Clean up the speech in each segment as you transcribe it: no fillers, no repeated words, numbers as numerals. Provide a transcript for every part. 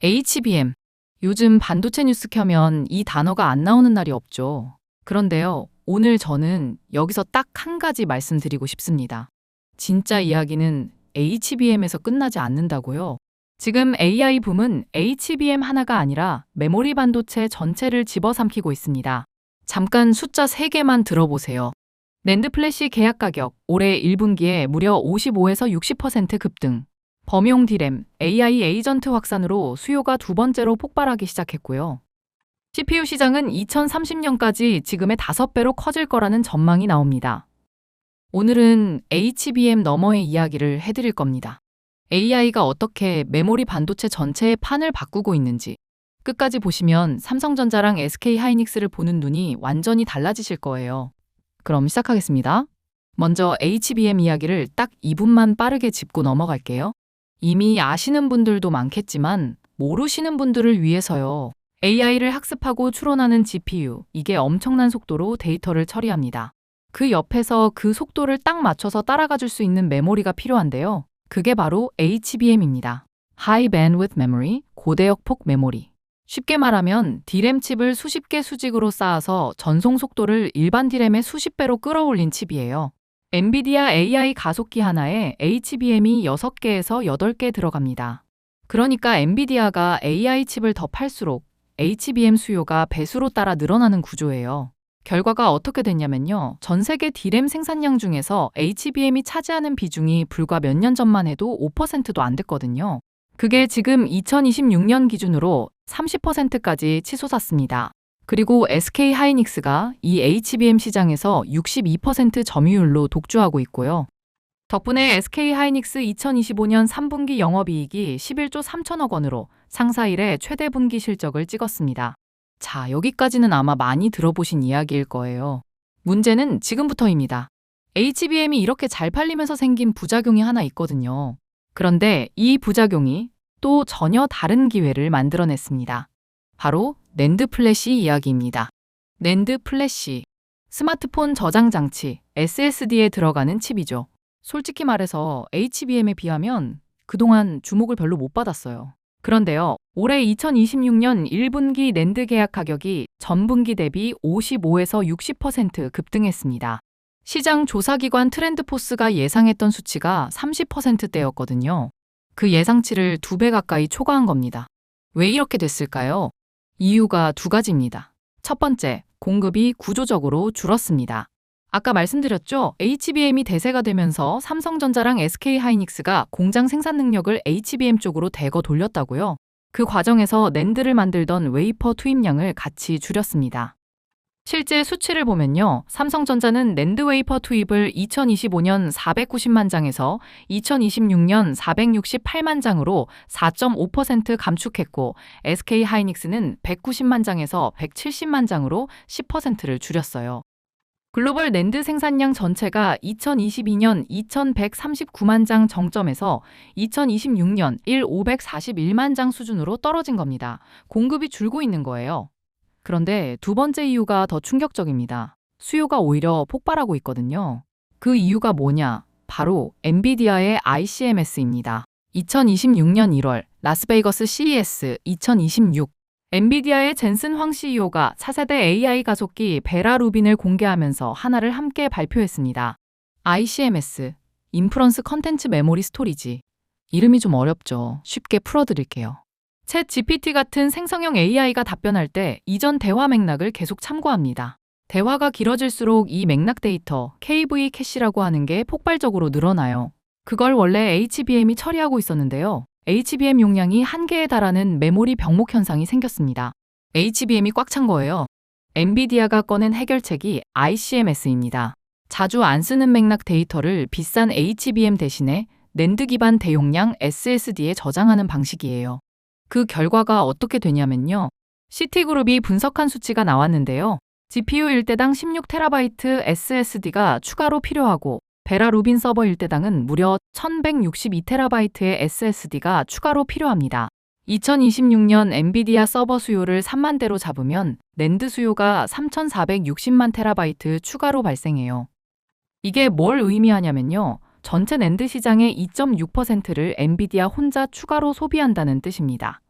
HBM. 요즘 반도체 뉴스 켜면 이 단어가 안 나오는 날이 없죠. 그런데요, 오늘 저는 여기서 딱 한 가지 말씀드리고 싶습니다. 진짜 이야기는 HBM에서 끝나지 않는다고요. 지금 AI 붐은 HBM 하나가 아니라 메모리 반도체 전체를 집어삼키고 있습니다. 잠깐 숫자 3개만 들어보세요. 낸드 플래시 계약 가격 올해 1분기에 무려 55에서 60% 급등. 범용 D램, AI 에이전트 확산으로 수요가 두 번째로 폭발하기 시작했고요. CPU 시장은 2030년까지 지금의 5배로 커질 거라는 전망이 나옵니다. 오늘은 HBM 너머의 이야기를 해드릴 겁니다. AI가 어떻게 메모리 반도체 전체의 판을 바꾸고 있는지 끝까지 보시면 삼성전자랑 SK하이닉스를 보는 눈이 완전히 달라지실 거예요. 그럼 시작하겠습니다. 먼저 HBM 이야기를 딱 2분만 빠르게 짚고 넘어갈게요. 이미 아시는 분들도 많겠지만 모르시는 분들을 위해서요. AI를 학습하고 추론하는 GPU, 이게 엄청난 속도로 데이터를 처리합니다. 그 옆에서 그 속도를 딱 맞춰서 따라가 줄 수 있는 메모리가 필요한데요. 그게 바로 HBM입니다. High Bandwidth Memory, 고대역폭 메모리. 쉽게 말하면 D램 칩을 수십 개 수직으로 쌓아서 전송 속도를 일반 D램의 수십 배로 끌어올린 칩이에요. 엔비디아 AI 가속기 하나에 HBM이 6개에서 8개 들어갑니다. 그러니까 엔비디아가 AI 칩을 더 팔수록 HBM 수요가 배수로 따라 늘어나는 구조예요. 결과가 어떻게 됐냐면요. 전 세계 D램 생산량 중에서 HBM이 차지하는 비중이 불과 몇 년 전만 해도 5%도 안 됐거든요. 그게 지금 2026년 기준으로 30%까지 치솟았습니다. 그리고 SK하이닉스가 이 HBM 시장에서 62% 점유율로 독주하고 있고요. 덕분에 SK하이닉스 2025년 3분기 영업이익이 11조 3천억 원으로 상사 이래 최대 분기 실적을 찍었습니다. 자, 여기까지는 아마 많이 들어보신 이야기일 거예요. 문제는 지금부터입니다. HBM이 이렇게 잘 팔리면서 생긴 부작용이 하나 있거든요. 그런데 이 부작용이 또 전혀 다른 기회를 만들어냈습니다. 바로 낸드 플래시 이야기입니다. 낸드 플래시. 스마트폰 저장 장치, SSD에 들어가는 칩이죠. 솔직히 말해서 HBM에 비하면 그동안 주목을 별로 못 받았어요. 그런데요, 올해 2026년 1분기 낸드 계약 가격이 전분기 대비 55에서 60% 급등했습니다. 시장 조사기관 트렌드포스가 예상했던 수치가 30%대였거든요. 그 예상치를 2배 가까이 초과한 겁니다. 왜 이렇게 됐을까요? 이유가 2가지입니다. 첫 번째, 공급이 구조적으로 줄었습니다. 아까 말씀드렸죠? HBM이 대세가 되면서 삼성전자랑 SK하이닉스가 공장 생산 능력을 HBM 쪽으로 대거 돌렸다고요. 그 과정에서 낸드를 만들던 웨이퍼 투입량을 같이 줄였습니다. 실제 수치를 보면요. 삼성전자는 낸드 웨이퍼 투입을 2025년 490만 장에서 2026년 468만 장으로 4.5% 감축했고 SK하이닉스는 190만 장에서 170만 장으로 10%를 줄였어요. 글로벌 낸드 생산량 전체가 2022년 2139만 장 정점에서 2026년 1541만 장 수준으로 떨어진 겁니다. 공급이 줄고 있는 거예요. 그런데 두 번째 이유가 더 충격적입니다. 수요가 오히려 폭발하고 있거든요. 그 이유가 뭐냐? 바로 엔비디아의 ICMS입니다. 2026년 1월 라스베이거스 CES 2026 엔비디아의 젠슨 황 CEO가 차세대 AI 가속기 베라 루빈을 공개하면서 하나를 함께 발표했습니다. ICMS, 인프런스 컨텐츠 메모리 스토리지. 이름이 좀 어렵죠. 쉽게 풀어드릴게요. 챗 GPT 같은 생성형 AI가 답변할 때 이전 대화 맥락을 계속 참고합니다. 대화가 길어질수록 이 맥락 데이터, KV 캐시라고 하는 게 폭발적으로 늘어나요. 그걸 원래 HBM이 처리하고 있었는데요. HBM 용량이 한계에 달하는 메모리 병목 현상이 생겼습니다. HBM이 꽉 찬 거예요. 엔비디아가 꺼낸 해결책이 ICMS입니다. 자주 안 쓰는 맥락 데이터를 비싼 HBM 대신에 낸드 기반 대용량 SSD에 저장하는 방식이에요. 그 결과가 어떻게 되냐면요. 시티그룹이 분석한 수치가 나왔는데요. GPU 1대당 16TB SSD가 추가로 필요하고 베라 루빈 서버 1대당은 무려 1162TB의 SSD가 추가로 필요합니다. 2026년 엔비디아 서버 수요를 3만 대로 잡으면 낸드 수요가 3460만 테라바이트 추가로 발생해요. 이게 뭘 의미하냐면요. 전체 낸드 시장의 2.6%를 엔비디아 혼자 추가로 소비한다는 뜻입니다.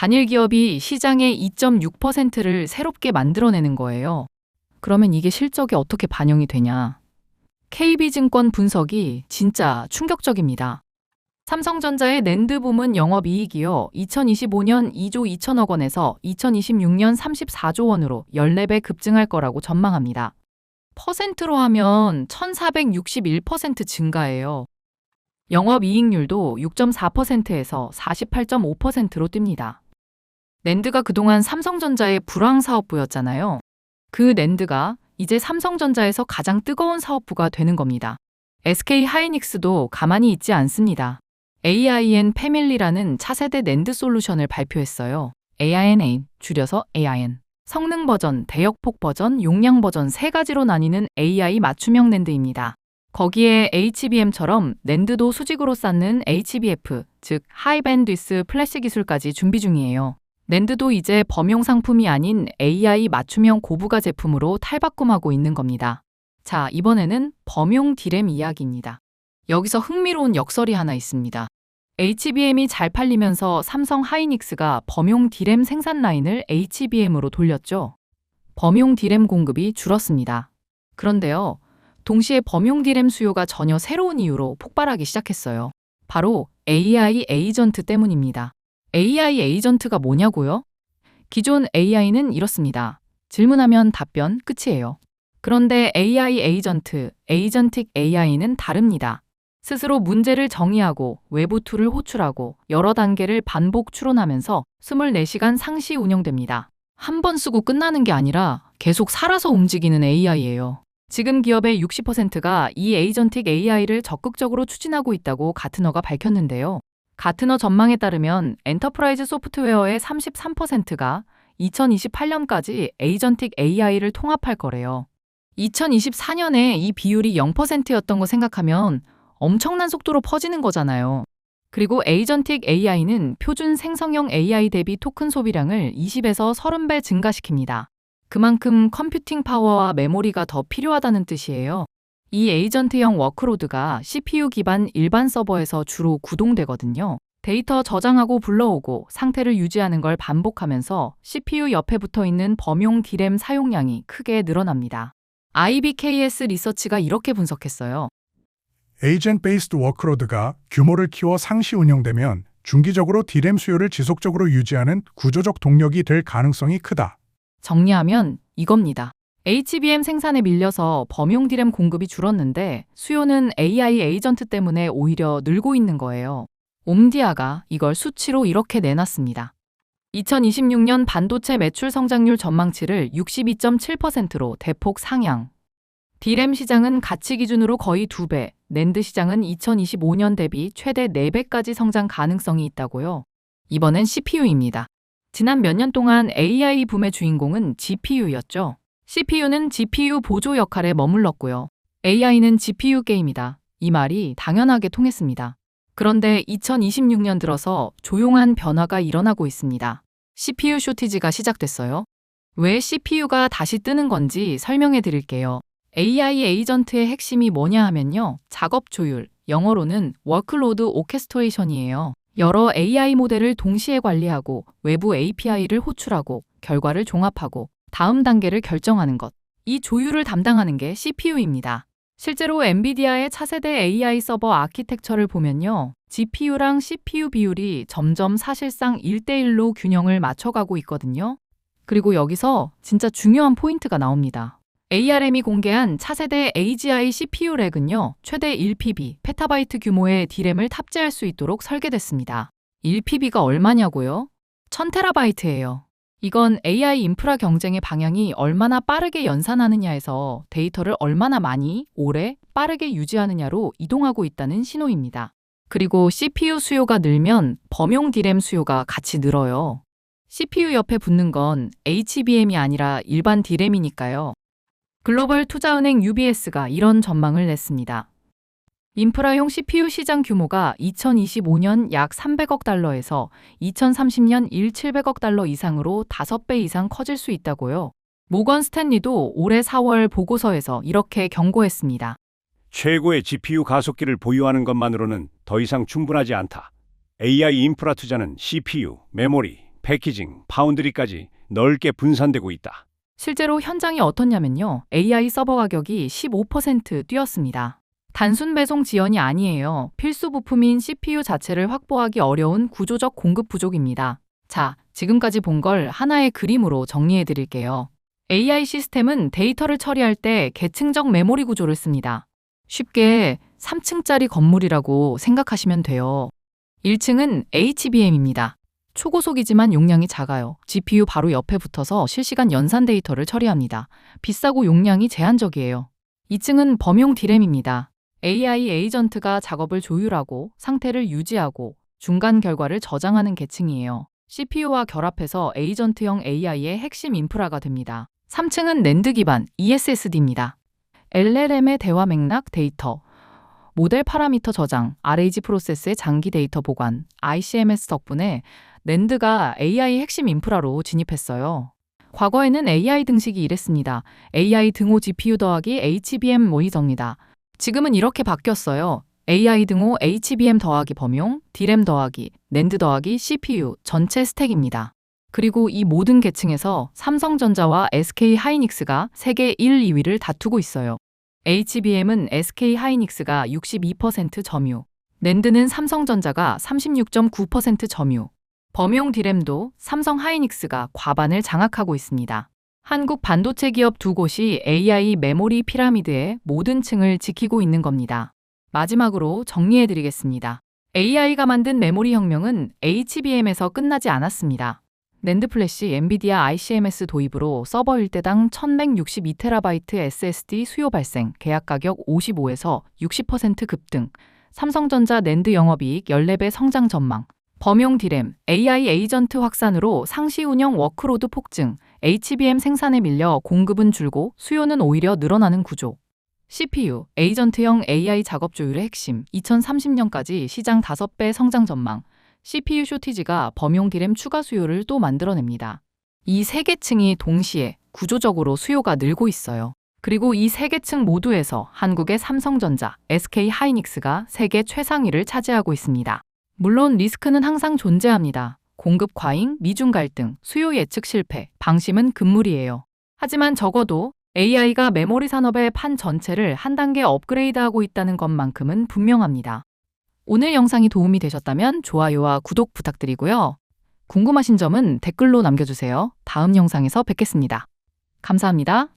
단일 기업이 시장의 2.6%를 새롭게 만들어내는 거예요. 그러면 이게 실적에 어떻게 반영이 되냐? KB증권 분석이 진짜 충격적입니다. 삼성전자의 낸드 부문 영업이익이요. 2025년 2조 2천억 원에서 2026년 34조 원으로 14배 급증할 거라고 전망합니다. 퍼센트로 하면 1461% 증가예요. 영업이익률도 6.4%에서 48.5%로 뜁니다. 낸드가 그동안 삼성전자의 불황 사업부였잖아요. 그 낸드가 이제 삼성전자에서 가장 뜨거운 사업부가 되는 겁니다. SK 하이닉스도 가만히 있지 않습니다. AIN 패밀리라는 차세대 낸드 솔루션을 발표했어요. AIN, 줄여서 AIN. 성능 버전, 대역폭 버전, 용량 버전 세 가지로 나뉘는 AI 맞춤형 낸드입니다. 거기에 HBM처럼 낸드도 수직으로 쌓는 HBF, 즉 하이밴드위스 플래시 기술까지 준비 중이에요. 낸드도 이제 범용 상품이 아닌 AI 맞춤형 고부가 제품으로 탈바꿈하고 있는 겁니다. 자, 이번에는 범용 디램 이야기입니다. 여기서 흥미로운 역설이 하나 있습니다. HBM이 잘 팔리면서 삼성 하이닉스가 범용 디램 생산 라인을 HBM으로 돌렸죠. 범용 디램 공급이 줄었습니다. 그런데요, 동시에 범용 디램 수요가 전혀 새로운 이유로 폭발하기 시작했어요. 바로 AI 에이전트 때문입니다. AI 에이전트가 뭐냐고요? 기존 AI는 이렇습니다. 질문하면 답변 끝이에요. 그런데 AI 에이전트, 에이전틱 AI는 다릅니다. 스스로 문제를 정의하고 외부 툴을 호출하고 여러 단계를 반복 추론하면서 24시간 상시 운영됩니다. 한 번 쓰고 끝나는 게 아니라 계속 살아서 움직이는 AI예요. 지금 기업의 60%가 이 에이전틱 AI를 적극적으로 추진하고 있다고 가트너가 밝혔는데요. 가트너 전망에 따르면 엔터프라이즈 소프트웨어의 33%가 2028년까지 에이전틱 AI를 통합할 거래요. 2024년에 이 비율이 0%였던 거 생각하면 엄청난 속도로 퍼지는 거잖아요. 그리고 에이전틱 AI는 표준 생성형 AI 대비 토큰 소비량을 20에서 30배 증가시킵니다. 그만큼 컴퓨팅 파워와 메모리가 더 필요하다는 뜻이에요. 이 에이전트형 워크로드가 CPU 기반 일반 서버에서 주로 구동되거든요. 데이터 저장하고 불러오고 상태를 유지하는 걸 반복하면서 CPU 옆에 붙어 있는 범용 디램 사용량이 크게 늘어납니다. IBKS 리서치가 이렇게 분석했어요. 에이전트 베이스드 워크로드가 규모를 키워 상시 운영되면 중기적으로 디램 수요를 지속적으로 유지하는 구조적 동력이 될 가능성이 크다. 정리하면 이겁니다. HBM 생산에 밀려서 범용 디램 공급이 줄었는데 수요는 AI 에이전트 때문에 오히려 늘고 있는 거예요. 옴디아가 이걸 수치로 이렇게 내놨습니다. 2026년 반도체 매출 성장률 전망치를 62.7%로 대폭 상향. 디램 시장은 가치 기준으로 거의 2배, 낸드 시장은 2025년 대비 최대 4배까지 성장 가능성이 있다고요. 이번엔 CPU입니다. 지난 몇 년 동안 AI 붐의 주인공은 GPU였죠. CPU는 GPU 보조 역할에 머물렀고요. AI는 GPU 게임이다. 이 말이 당연하게 통했습니다. 그런데 2026년 들어서 조용한 변화가 일어나고 있습니다. CPU 쇼티지가 시작됐어요. 왜 CPU가 다시 뜨는 건지 설명해 드릴게요. AI 에이전트의 핵심이 뭐냐 하면요. 작업 조율, 영어로는 워크로드 오케스트레이션이에요. 여러 AI 모델을 동시에 관리하고 외부 API를 호출하고 결과를 종합하고 다음 단계를 결정하는 것. 이 조율을 담당하는 게 CPU입니다. 실제로 엔비디아의 차세대 AI 서버 아키텍처를 보면요. GPU랑 CPU 비율이 점점 사실상 1대1로 균형을 맞춰가고 있거든요. 그리고 여기서 진짜 중요한 포인트가 나옵니다. ARM이 공개한 차세대 AGI CPU 렉은요. 최대 1PB, 페타바이트 규모의 D램을 탑재할 수 있도록 설계됐습니다. 1PB가 얼마냐고요? 1000TB예요. 이건 AI 인프라 경쟁의 방향이 얼마나 빠르게 연산하느냐에서 데이터를 얼마나 많이, 오래, 빠르게 유지하느냐로 이동하고 있다는 신호입니다. 그리고 CPU 수요가 늘면 범용 D램 수요가 같이 늘어요. CPU 옆에 붙는 건 HBM이 아니라 일반 D램이니까요. 글로벌 투자은행 UBS가 이런 전망을 냈습니다. 인프라용 CPU 시장 규모가 2025년 약 300억 달러에서 2030년 1,700억 달러 이상으로 5배 이상 커질 수 있다고요. 모건 스탠리도 올해 4월 보고서에서 이렇게 경고했습니다. 최고의 GPU 가속기를 보유하는 것만으로는 더 이상 충분하지 않다. AI 인프라 투자는 CPU, 메모리, 패키징, 파운드리까지 넓게 분산되고 있다. 실제로 현장이 어떻냐면요. AI 서버 가격이 15% 뛰었습니다. 단순 배송 지연이 아니에요. 필수 부품인 CPU 자체를 확보하기 어려운 구조적 공급 부족입니다. 자, 지금까지 본 걸 하나의 그림으로 정리해 드릴게요. AI 시스템은 데이터를 처리할 때 계층적 메모리 구조를 씁니다. 쉽게 3층짜리 건물이라고 생각하시면 돼요. 1층은 HBM입니다. 초고속이지만 용량이 작아요. GPU 바로 옆에 붙어서 실시간 연산 데이터를 처리합니다. 비싸고 용량이 제한적이에요. 2층은 범용 D램입니다. AI 에이전트가 작업을 조율하고 상태를 유지하고 중간 결과를 저장하는 계층이에요. CPU와 결합해서 에이전트형 AI의 핵심 인프라가 됩니다. 3층은 낸드 기반 ESSD입니다. LLM의 대화 맥락 데이터, 모델 파라미터 저장, RAG 프로세스의 장기 데이터 보관, ICMS 덕분에 낸드가 AI 핵심 인프라로 진입했어요. 과거에는 AI 등식이 이랬습니다. AI 등호 GPU 더하기 HBM 모이정이다. 지금은 이렇게 바뀌었어요. AI 등호 HBM 더하기 범용, D램 더하기, 낸드 더하기 CPU 전체 스택입니다. 그리고 이 모든 계층에서 삼성전자와 SK 하이닉스가 세계 1, 2위를 다투고 있어요. HBM은 SK 하이닉스가 62% 점유, 낸드는 삼성전자가 36.9% 점유, 범용 D램도 삼성 하이닉스가 과반을 장악하고 있습니다. 한국 반도체 기업 두 곳이 AI 메모리 피라미드의 모든 층을 지키고 있는 겁니다. 마지막으로 정리해드리겠습니다. AI가 만든 메모리 혁명은 HBM에서 끝나지 않았습니다. 낸드 플래시 엔비디아 ICMS 도입으로 서버 일대당 1162TB SSD 수요 발생, 계약 가격 55에서 60% 급등, 삼성전자 낸드 영업이익 14배 성장 전망, 범용 D램, AI 에이전트 확산으로 상시 운영 워크로드 폭증, HBM 생산에 밀려 공급은 줄고 수요는 오히려 늘어나는 구조. CPU, 에이전트형 AI 작업 조율의 핵심, 2030년까지 시장 5배 성장 전망, CPU 쇼티지가 범용 D램 추가 수요를 또 만들어냅니다. 이 세 계층이 동시에 구조적으로 수요가 늘고 있어요. 그리고 이 세 계층 모두에서 한국의 삼성전자, SK 하이닉스가 세계 최상위를 차지하고 있습니다. 물론 리스크는 항상 존재합니다. 공급 과잉, 미중 갈등, 수요 예측 실패, 방심은 금물이에요. 하지만 적어도 AI가 메모리 산업의 판 전체를 한 단계 업그레이드하고 있다는 것만큼은 분명합니다. 오늘 영상이 도움이 되셨다면 좋아요와 구독 부탁드리고요. 궁금하신 점은 댓글로 남겨주세요. 다음 영상에서 뵙겠습니다. 감사합니다.